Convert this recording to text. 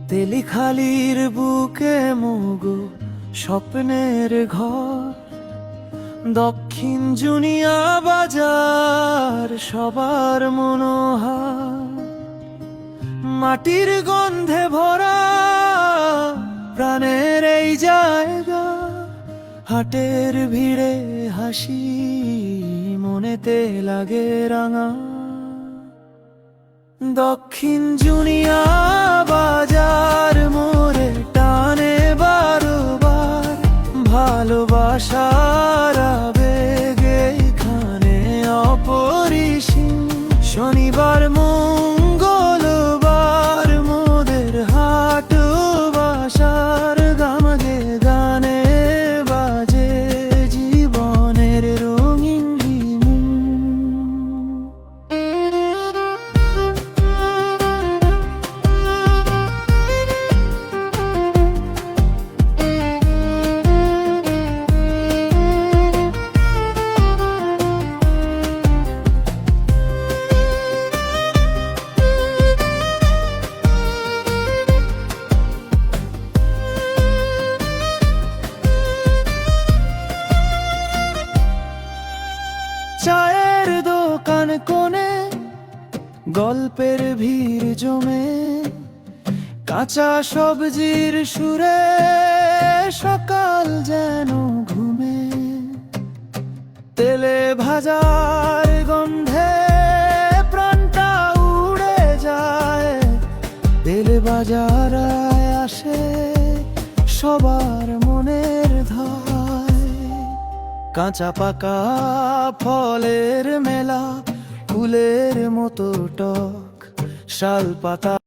তেলিখালির বুকে মুগো স্বপ্নের ঘর, দক্ষিণ জুনিয়া বাজার সবার মনোহার। মাটির গন্ধে ভরা প্রাণের এই জায়গা, হাটের ভিড়ে হাসি মনেতে লাগে রাঙা। দক্ষিণ জুনিয়া বাজার মোরে টানে বারবার, ভালোবাসার আবেগে এখানে অপরিসীম। শনিবার মঙ্গলবার মোদের হাট বাসার, গামগে গানে বাজে জীবনের রঙিন রিমুম। চায়ের দোকান কোণে গল্পের ভিড় জমে, কাঁচা সবজির সুরে সকাল যেন ঘুমে। তেলে ভাজার গন্ধে প্রাণটা উড়ে যায়, তেলে বাজার আসে সবার মনের ধায়। কাঁচা পাকা ফলের মেলা, ফুলের মতো টক শাল পাতা।